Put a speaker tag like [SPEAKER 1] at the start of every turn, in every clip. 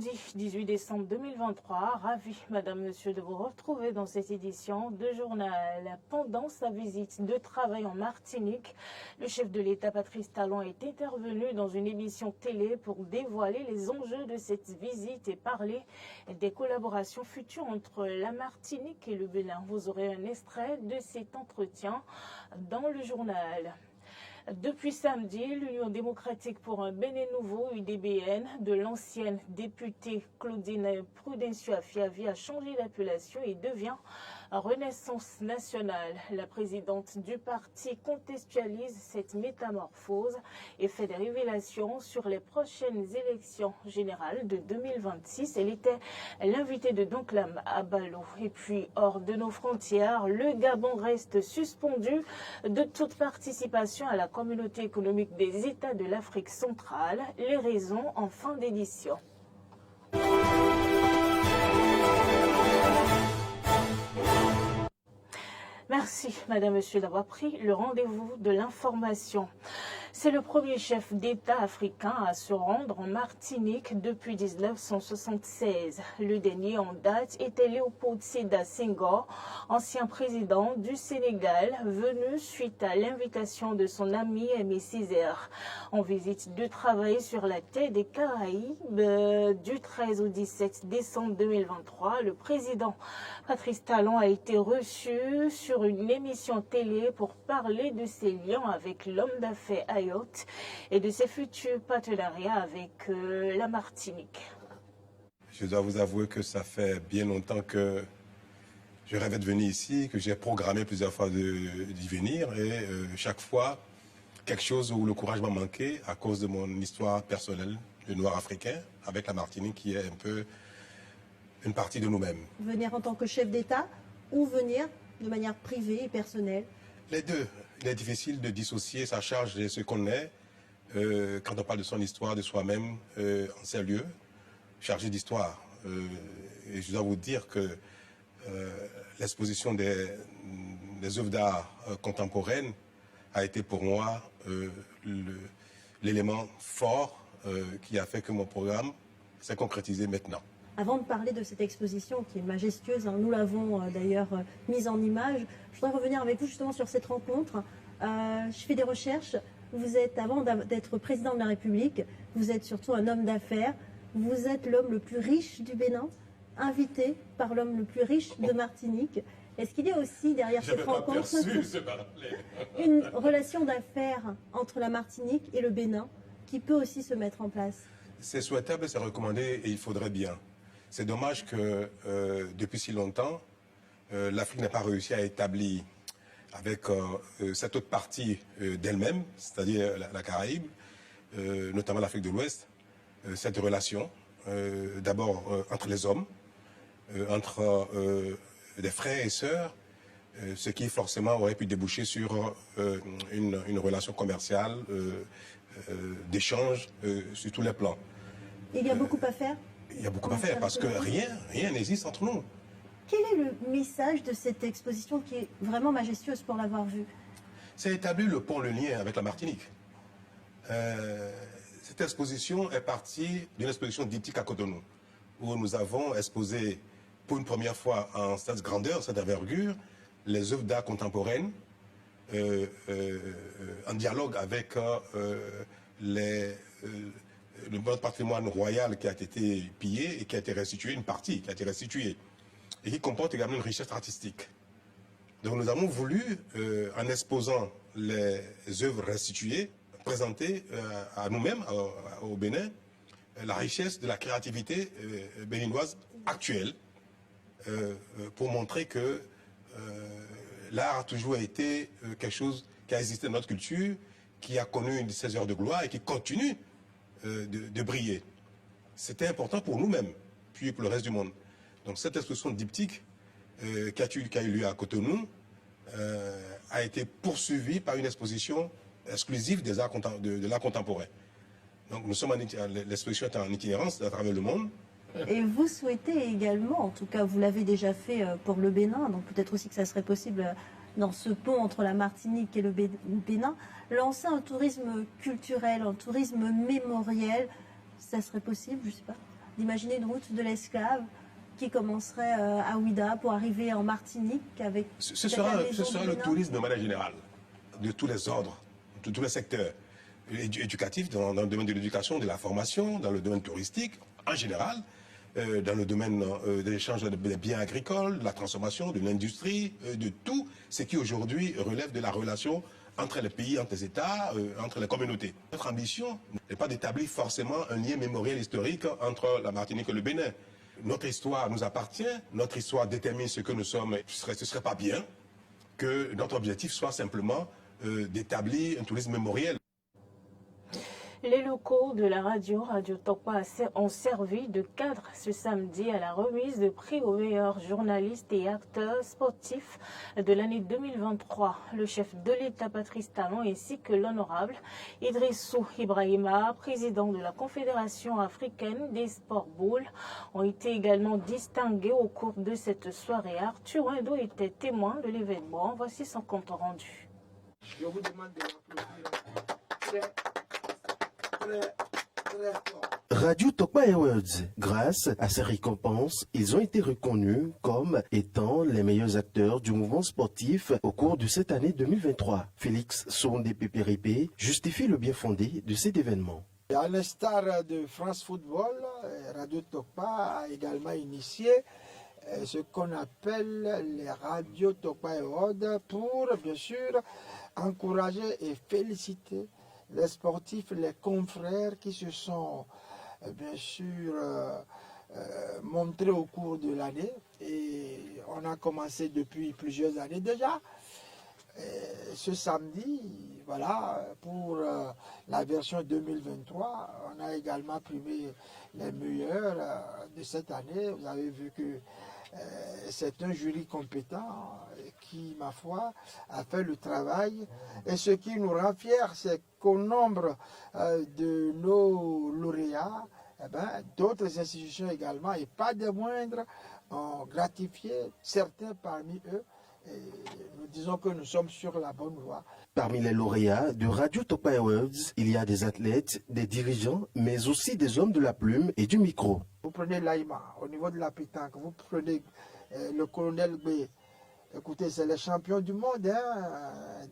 [SPEAKER 1] Lundi 18 décembre 2023, ravi, Madame, Monsieur, de vous retrouver dans cette édition de journal. Pendant sa visite de travail en Martinique, le chef de l'État, Patrice Talon, est intervenu dans une émission télé pour dévoiler les enjeux de cette visite et parler des collaborations futures entre la Martinique et le Bénin. Vous aurez un extrait de cet entretien dans le journal. Depuis samedi, l'Union démocratique pour un Bénin nouveau, UDBN, de l'ancienne députée Claudine Prudencio-Afiavi a changé d'appellation et devient Renaissance nationale. La présidente du parti contextualise cette métamorphose et fait des révélations sur les prochaines élections générales de 2026. Elle était l'invitée de Donclam Abalo. Et puis, hors de nos frontières, le Gabon reste suspendu de toute participation à la Communauté économique des États de l'Afrique centrale. Les raisons en fin d'édition. Merci, Madame, Monsieur, d'avoir pris le rendez-vous de l'information. C'est le premier chef d'État africain à se rendre en Martinique depuis 1976. Le dernier en date était Léopold Sédar Senghor, ancien président du Sénégal, venu suite à l'invitation de son ami Aimé Césaire. En visite de travail sur la terre des Caraïbes du 13 au 17 décembre 2023, le président Patrice Talon a été reçu sur une émission télé pour parler de ses liens avec l'homme d'affaires et de ses futurs partenariats avec la Martinique.
[SPEAKER 2] Je dois vous avouer que ça fait bien longtemps que je rêvais de venir ici, que j'ai programmé plusieurs fois d'y venir et chaque fois, quelque chose où le courage m'a manqué à cause de mon histoire personnelle de noir africain avec la Martinique qui est un peu une partie de nous-mêmes.
[SPEAKER 3] Venir en tant que chef d'État ou venir de manière privée et personnelle?
[SPEAKER 2] Les deux. Il est difficile de dissocier sa charge de ce qu'on est quand on parle de son histoire, de soi-même, en ces lieux, chargé d'histoire. Et je dois vous dire que l'exposition des œuvres d'art contemporaines a été pour moi l'élément fort qui a fait que mon programme s'est concrétisé maintenant.
[SPEAKER 3] Avant de parler de cette exposition qui est majestueuse, hein, nous l'avons d'ailleurs mise en image, je voudrais revenir avec vous justement sur cette rencontre. Je fais des recherches, vous êtes, avant d'être président de la République, vous êtes surtout un homme d'affaires, vous êtes l'homme le plus riche du Bénin, invité par l'homme le plus riche de Martinique. Est-ce qu'il y a aussi derrière cette rencontre une relation d'affaires entre la Martinique et le Bénin qui peut aussi se mettre en place?
[SPEAKER 2] C'est souhaitable, c'est recommandé et il faudrait bien. C'est dommage que depuis si longtemps, l'Afrique n'a pas réussi à établir avec cette autre partie d'elle-même, c'est-à-dire la Caraïbe, notamment l'Afrique de l'Ouest, cette relation, d'abord entre les hommes, entre des frères et sœurs, ce qui forcément aurait pu déboucher sur une relation commerciale, d'échange sur tous les plans.
[SPEAKER 3] Il y a beaucoup à faire?
[SPEAKER 2] Il y a beaucoup à faire parce que rien n'existe entre nous.
[SPEAKER 3] Quel est le message de cette exposition qui est vraiment majestueuse pour l'avoir vue?
[SPEAKER 2] C'est établir le pont, le lien avec la Martinique. Cette exposition est partie d'une exposition diptyque à Cotonou, où nous avons exposé pour une première fois en cette grandeur, cette envergure, les œuvres d'art contemporaines, en dialogue avec le patrimoine royal qui a été pillé et qui a été restitué, une partie qui a été restituée, et qui comporte également une richesse artistique. Donc nous avons voulu, en exposant les œuvres restituées, présenter à nous-mêmes, au Bénin, la richesse de la créativité béninoise actuelle, pour montrer que l'art a toujours été quelque chose qui a existé dans notre culture, qui a connu une de ses heures de gloire et qui continue de briller. C'était important pour nous-mêmes, puis pour le reste du monde. Donc cette exposition diptyque qui a eu lieu à Cotonou a été poursuivie par une exposition exclusive des arts de l'art contemporain. Donc nous sommes l'exposition est en itinérance à travers le monde.
[SPEAKER 3] Et vous souhaitez également, en tout cas vous l'avez déjà fait pour le Bénin, donc peut-être aussi que ça serait possible dans ce pont entre la Martinique et le Bénin, lancer un tourisme culturel, un tourisme mémoriel, ça serait possible, je ne sais pas. d'imaginer une route de l'esclave qui commencerait à Ouida pour arriver en Martinique avec...
[SPEAKER 2] Ce sera le tourisme de manière générale, de tous les ordres, de tous les secteurs éducatifs, dans le domaine de l'éducation, de la formation, dans le domaine touristique, en général, dans le domaine de l'échange des biens agricoles, de la transformation, de l'industrie, de tout ce qui aujourd'hui relève de la relation entre les pays, entre les États, entre les communautés. Notre ambition n'est pas d'établir forcément un lien mémoriel historique entre la Martinique et le Bénin. Notre histoire nous appartient, notre histoire détermine ce que nous sommes. Ce ne serait pas bien que notre objectif soit simplement d'établir un tourisme mémoriel.
[SPEAKER 1] Les locaux de la Radio Tokpa ont servi de cadre ce samedi à la remise de prix aux meilleurs journalistes et acteurs sportifs de l'année 2023. Le chef de l'État, Patrice Talon, ainsi que l'honorable Idrissou Ibrahima, président de la Confédération africaine des sports boules, ont été également distingués au cours de cette soirée. Arthur Indo était témoin de l'événement. Voici son compte rendu.
[SPEAKER 4] Je vous demande de l'applaudir. Très fort.
[SPEAKER 5] Radio Tokpa Awards. Grâce à ces récompenses, ils ont été reconnus comme étant les meilleurs acteurs du mouvement sportif au cours de cette année 2023. Félix Sondé Pépéripé justifie le bien fondé de cet événement.
[SPEAKER 4] À l'instar de France Football, Radio Tokpa a également initié ce qu'on appelle les Radio Tokpa Awards pour, bien sûr, encourager et féliciter les sportifs, les confrères qui se sont bien sûr montrés au cours de l'année. Et on a commencé depuis plusieurs années déjà. Et ce samedi, voilà, pour la version 2023, on a également primé les meilleurs de cette année. Vous avez vu que c'est un jury compétent qui, ma foi, a fait le travail. Et ce qui nous rend fiers, c'est qu'au nombre de nos lauréats, d'autres institutions également, et pas des moindres, ont gratifié certains parmi eux. Et nous disons que nous sommes sur la bonne voie.
[SPEAKER 5] Parmi les lauréats de Radio Tokpa Awards, il y a des athlètes, des dirigeants, mais aussi des hommes de la plume et du micro.
[SPEAKER 4] Vous prenez l'Aïma, au niveau de la pétanque, vous prenez le colonel B. Écoutez, c'est les champions du monde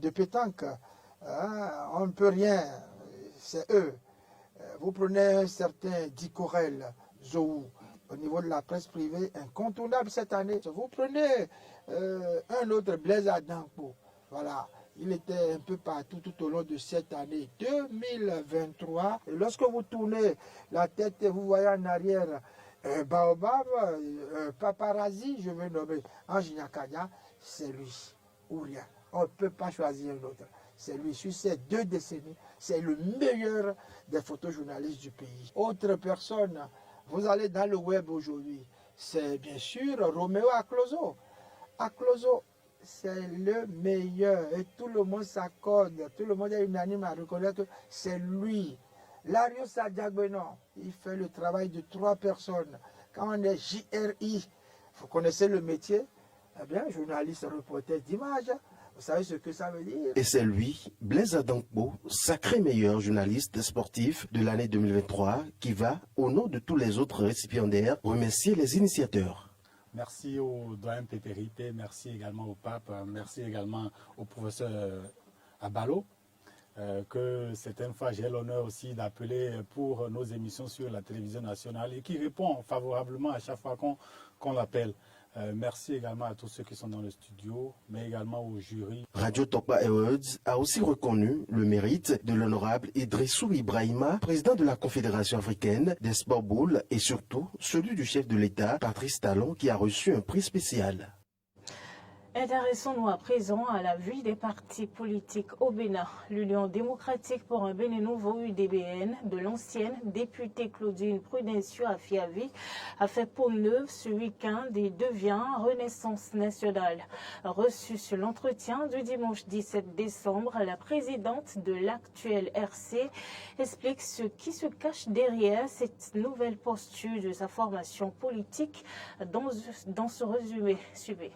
[SPEAKER 4] de pétanque. On ne peut rien, c'est eux. Vous prenez un certain Dicorel Zou, au niveau de la presse privée, incontournable cette année. Vous prenez un autre Blaise Adampo, voilà. Il était un peu partout tout au long de cette année 2023. Et lorsque vous tournez la tête et vous voyez en arrière un baobab, un paparazzi, je vais nommer Anjina Kanya, c'est lui ou rien. On ne peut pas choisir un autre. C'est lui. Sur ces 2 décennies, c'est le meilleur des photojournalistes du pays. Autre personne, vous allez dans le web aujourd'hui, c'est bien sûr Roméo Aklozo. Aklozo, c'est le meilleur et tout le monde s'accorde, tout le monde est unanime à reconnaître que c'est lui. Lario Sadiagbeno, il fait le travail de 3 personnes. Quand on est JRI, vous connaissez le métier, eh bien, journaliste, reporter d'image, vous savez ce que ça veut dire.
[SPEAKER 5] Et c'est lui, Blaise Adampo, sacré meilleur journaliste sportif de l'année 2023, qui va, au nom de tous les autres récipiendaires, remercier les initiateurs.
[SPEAKER 6] Merci au doyen Pépéripé, merci également au pape, merci également au professeur Abalo, que certaines fois j'ai l'honneur aussi d'appeler pour nos émissions sur la télévision nationale et qui répond favorablement à chaque fois qu'on l'appelle. Merci également à tous ceux qui sont dans le studio, mais également au jury.
[SPEAKER 5] Radio Tokpa Awards a aussi reconnu le mérite de l'honorable Idrissou Ibrahima, président de la Confédération africaine des sports boules, et surtout celui du chef de l'État, Patrice Talon, qui a reçu un prix spécial.
[SPEAKER 1] Intéressons-nous à présent à la vie des partis politiques au Bénin. L'Union démocratique pour un Bénin nouveau, UDBN, de l'ancienne députée Claudine Prudencio Afiavi, a fait peau neuve ce week-end et devient Renaissance nationale. Reçue sur l'entretien du dimanche 17 décembre, la présidente de l'actuel RC explique ce qui se cache derrière cette nouvelle posture de sa formation politique dans ce résumé. Suivez.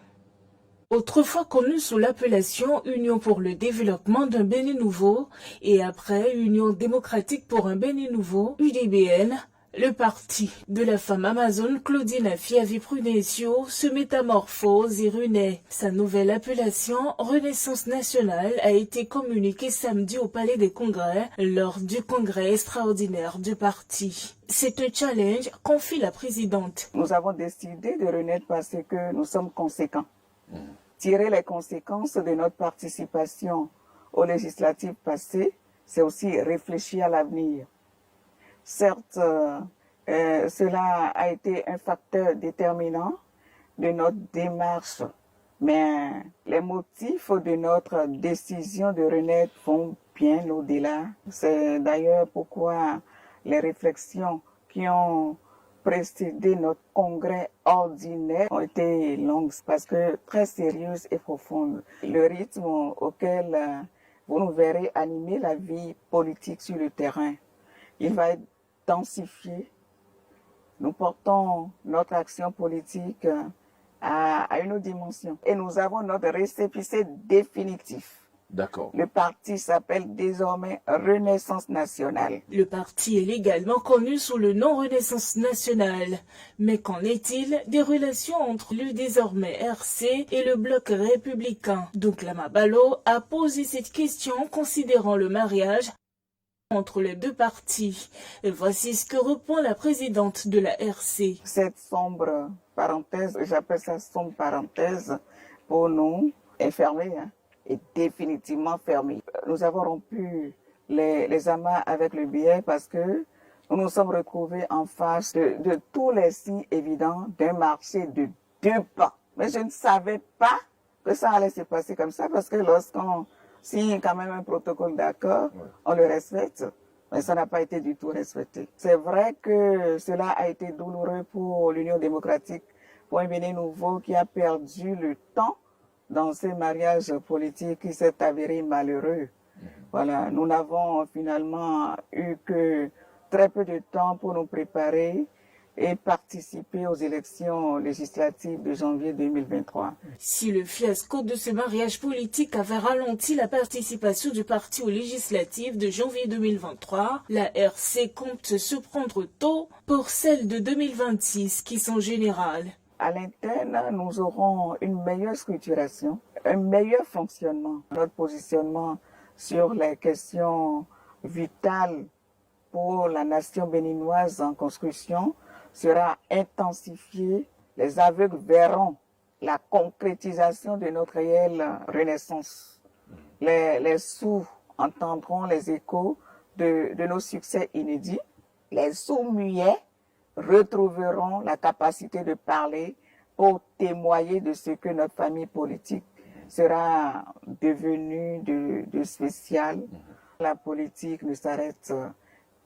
[SPEAKER 1] Autrefois connue sous l'appellation Union pour le développement d'un Bénin nouveau et après Union démocratique pour un Bénin nouveau, UDBN, Le parti de la femme amazone Claudine Fiavi-Prudencio se métamorphose et renaît. Sa nouvelle appellation, Renaissance nationale, a été communiquée samedi au Palais des Congrès lors du congrès extraordinaire du parti. C'est un challenge, confie la présidente.
[SPEAKER 7] Nous avons décidé de renaître parce que nous sommes conséquents. Tirer les conséquences de notre participation aux législatives passées, c'est aussi réfléchir à l'avenir. Certes, cela a été un facteur déterminant de notre démarche, mais les motifs de notre décision de renaître vont bien au-delà. C'est d'ailleurs pourquoi les réflexions qui ont précédé notre congrès ordinaire ont été longues, parce que très sérieuses et profondes. Le rythme auquel vous nous verrez animer la vie politique sur le terrain, il va être densifié. Nous portons notre action politique à une autre dimension. Et nous avons notre récépissé définitif.
[SPEAKER 8] D'accord.
[SPEAKER 7] Le parti s'appelle désormais Renaissance nationale.
[SPEAKER 1] Le parti est légalement connu sous le nom Renaissance nationale. Mais qu'en est-il des relations entre le désormais RC et le bloc républicain? Donc Lama Balo a posé cette question considérant le mariage entre les deux partis. Et voici ce que répond la présidente de la RC.
[SPEAKER 7] Cette sombre parenthèse, j'appelle ça sombre parenthèse, pour nous, est fermée, est définitivement fermée. Nous avons rompu les amas avec le biais parce que nous nous sommes retrouvés en face de tous les signes évidents d'un marché de deux pas. Mais je ne savais pas que ça allait se passer comme ça, parce que lorsqu'on signe quand même un protocole d'accord, on le respecte. Mais ça n'a pas été du tout respecté. C'est vrai que cela a été douloureux pour l'Union démocratique, pour un Bénin nouveau qui a perdu le temps dans ces mariages politiques qui s'est avéré malheureux. Voilà, nous n'avons finalement eu que très peu de temps pour nous préparer et participer aux élections législatives de janvier 2023.
[SPEAKER 1] Si le fiasco de ce mariage politique avait ralenti la participation du parti aux législatives de janvier 2023, la RC compte se prendre tôt pour celles de 2026 qui sont générales.
[SPEAKER 7] À l'interne, nous aurons une meilleure structuration, un meilleur fonctionnement. Notre positionnement sur les questions vitales pour la nation béninoise en construction sera intensifié. Les aveugles verront la concrétisation de notre réelle renaissance. Les sourds entendront les échos de nos succès inédits. Les sourds-muets retrouveront la capacité de parler pour témoigner de ce que notre famille politique sera devenue de spécial. La politique ne s'arrête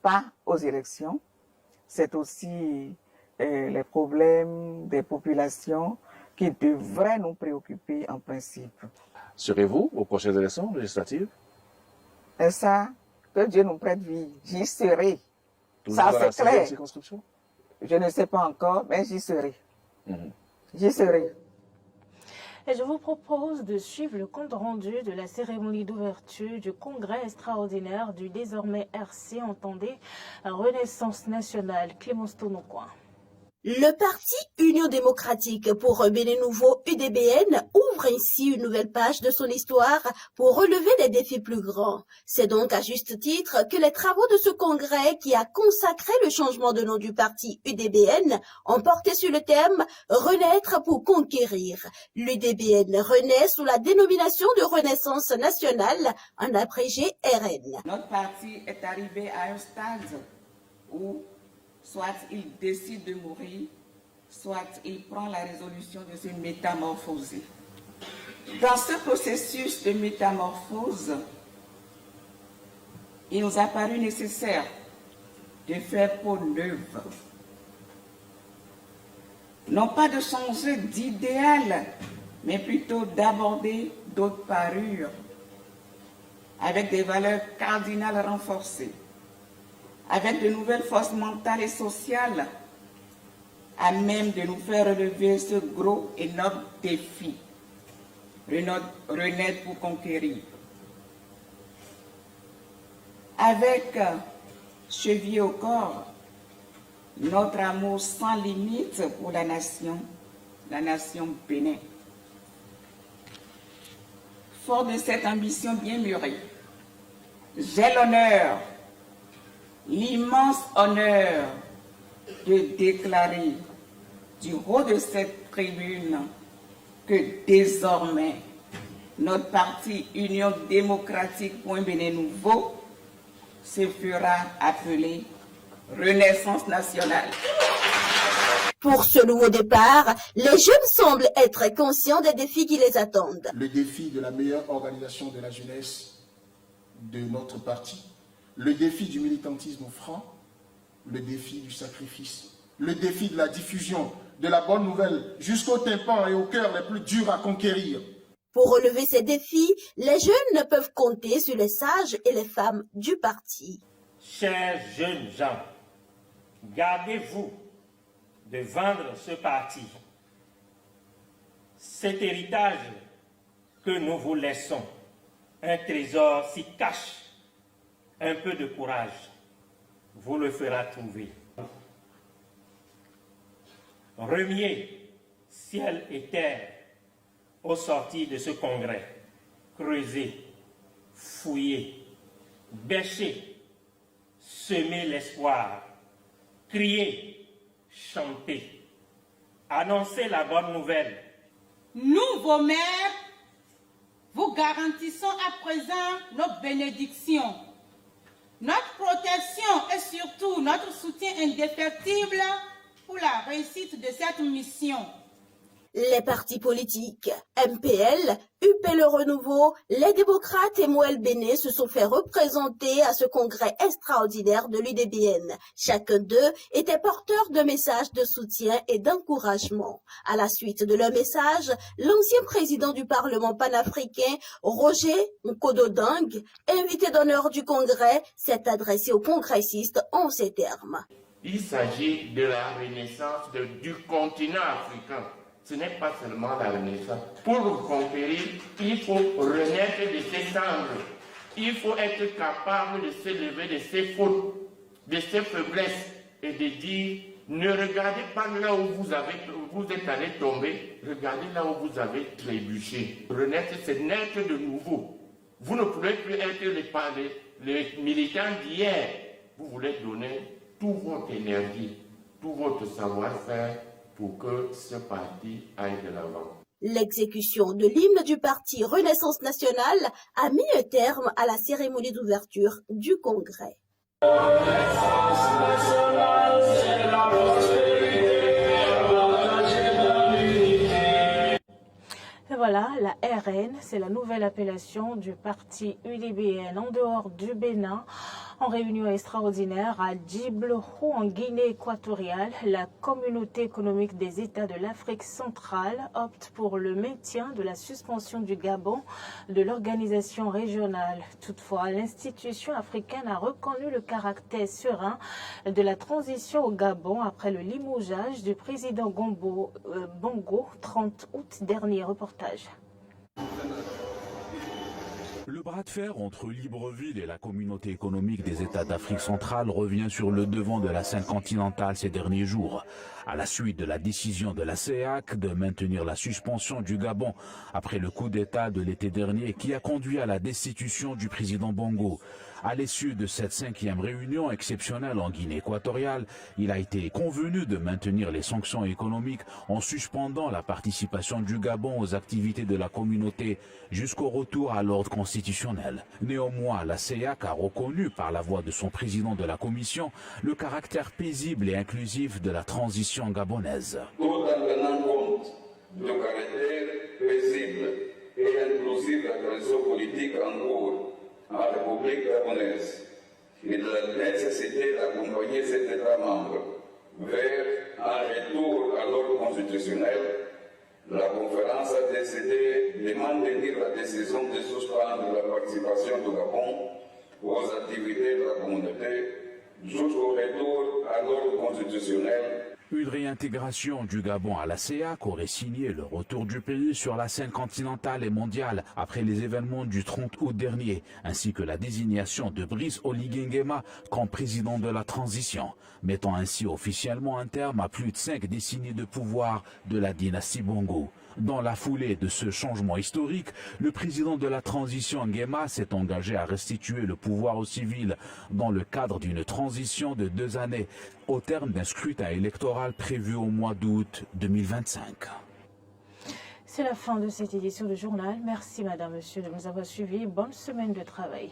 [SPEAKER 7] pas aux élections. C'est aussi les problèmes des populations qui devraient nous préoccuper en principe.
[SPEAKER 8] Serez-vous aux prochaines élections législatives?
[SPEAKER 7] Et ça, que Dieu nous prête vie, j'y serai.
[SPEAKER 8] Toujours
[SPEAKER 7] Ça,
[SPEAKER 8] dans la
[SPEAKER 7] c'est clair.
[SPEAKER 8] circonscription?
[SPEAKER 7] Je ne sais pas encore, mais j'y serai. J'y serai.
[SPEAKER 1] Et je vous propose de suivre le compte rendu de la cérémonie d'ouverture du congrès extraordinaire du désormais RC, entendez, Renaissance nationale. Clémence Tonocoin.
[SPEAKER 9] Le parti Union démocratique pour un Bénin nouveau UDBN ouvre ainsi une nouvelle page de son histoire pour relever des défis plus grands. C'est donc à juste titre que les travaux de ce congrès qui a consacré le changement de nom du parti UDBN ont porté sur le thème « Renaître pour conquérir ». L'UDBN renaît sous la dénomination de Renaissance nationale, en abrégé RN.
[SPEAKER 7] Notre parti est arrivé à un stade où soit il décide de mourir, soit il prend la résolution de se métamorphoser. Dans ce processus de métamorphose, il nous a paru nécessaire de faire peau neuve. Non pas de changer d'idéal, mais plutôt d'aborder d'autres parures avec des valeurs cardinales renforcées, avec de nouvelles forces mentales et sociales à même de nous faire relever ce gros et noble défi, renaître pour conquérir. Avec chevillé au corps, notre amour sans limite pour la nation Bénin. Fort de cette ambition bien mûrie, j'ai l'honneur, l'immense honneur de déclarer du haut de cette tribune que désormais notre parti Union démocratique pour un Bénin nouveau se fera appeler Renaissance nationale.
[SPEAKER 9] Pour ce nouveau départ, les jeunes semblent être conscients des défis qui les attendent.
[SPEAKER 10] Le défi de la meilleure organisation de la jeunesse de notre parti, le défi du militantisme franc, le défi du sacrifice, le défi de la diffusion de la bonne nouvelle jusqu'au tympan et au cœur les plus durs à conquérir.
[SPEAKER 9] Pour relever ces défis, les jeunes ne peuvent compter sur les sages et les femmes du parti.
[SPEAKER 11] Chers jeunes gens, gardez-vous de vendre ce parti. Cet héritage que nous vous laissons, un trésor s'y cache. Un peu de courage vous le fera trouver. Remiez ciel et terre au sortir de ce congrès. Creusez, fouillez, bêchez, semez l'espoir, criez, chantez, annoncez la bonne nouvelle.
[SPEAKER 12] Nous, vos mères, vous garantissons à présent nos bénédictions, notre protection et surtout notre soutien indéfectible pour la réussite de cette mission.
[SPEAKER 9] Les partis politiques, MPL, UP Le Renouveau, les démocrates et Moël Béné se sont fait représenter à ce congrès extraordinaire de l'UDBN. Chacun d'eux était porteur de messages de soutien et d'encouragement. À la suite de leur message, l'ancien président du Parlement panafricain, Roger Nkododang, invité d'honneur du congrès, s'est adressé aux congressistes en ces termes.
[SPEAKER 13] Il s'agit de la renaissance du continent africain. Ce n'est pas seulement la renaissance. Pour le conquérir, il faut renaître de ses cendres. Il faut être capable de se lever de ses fautes, de ses faiblesses et de dire, ne regardez pas là où vous êtes allé tomber, regardez là où vous avez trébuché. Renaître, c'est naître de nouveau. Vous ne pouvez plus être les militants d'hier. Vous voulez donner toute votre énergie, tout votre savoir-faire pour que ce parti aille de l'avant.
[SPEAKER 9] L'exécution de l'hymne du parti Renaissance nationale a mis un terme à la cérémonie d'ouverture du congrès.
[SPEAKER 1] Et voilà, la RN, c'est la nouvelle appellation du parti UDBN en dehors du Bénin. En réunion extraordinaire à Djibouti, en Guinée équatoriale, la communauté économique des États de l'Afrique centrale opte pour le maintien de la suspension du Gabon de l'organisation régionale. Toutefois, l'institution africaine a reconnu le caractère serein de la transition au Gabon après le limogeage du président Bongo 30 août dernier. Reportage.
[SPEAKER 14] Le bras de fer entre Libreville et la communauté économique des États d'Afrique centrale revient sur le devant de la scène continentale ces derniers jours, à la suite de la décision de la CEEAC de maintenir la suspension du Gabon après le coup d'État de l'été dernier qui a conduit à la destitution du président Bongo. À l'issue de cette 5e réunion exceptionnelle en Guinée équatoriale, il a été convenu de maintenir les sanctions économiques en suspendant la participation du Gabon aux activités de la communauté jusqu'au retour à l'ordre constitutionnel. Néanmoins, la CEEAC a reconnu par la voix de son président de la commission le caractère paisible et inclusif de la transition gabonaise.
[SPEAKER 15] Tout en tenant compte du caractère paisible et inclusif de la transition politique en cours en République gabonaise et de la nécessité d'accompagner cet État membre vers un retour à l'ordre constitutionnel, la conférence a décidé de maintenir la décision de suspendre la participation du Gabon aux activités de la communauté jusqu'au retour à l'ordre constitutionnel
[SPEAKER 14] Une réintégration du Gabon à la CEEAC aurait signé le retour du pays sur la scène continentale et mondiale après les événements du 30 août dernier, ainsi que la désignation de Brice Oligui Nguema comme président de la transition, mettant ainsi officiellement un terme à plus de 5 décennies de pouvoir de la dynastie Bongo. Dans la foulée de ce changement historique, le président de la transition Nguema s'est engagé à restituer le pouvoir aux civils dans le cadre d'une transition de 2 années, au terme d'un scrutin électoral prévu au mois d'août 2025.
[SPEAKER 1] C'est la fin de cette édition de journal. Merci madame, monsieur de nous avoir suivis. Bonne semaine de travail.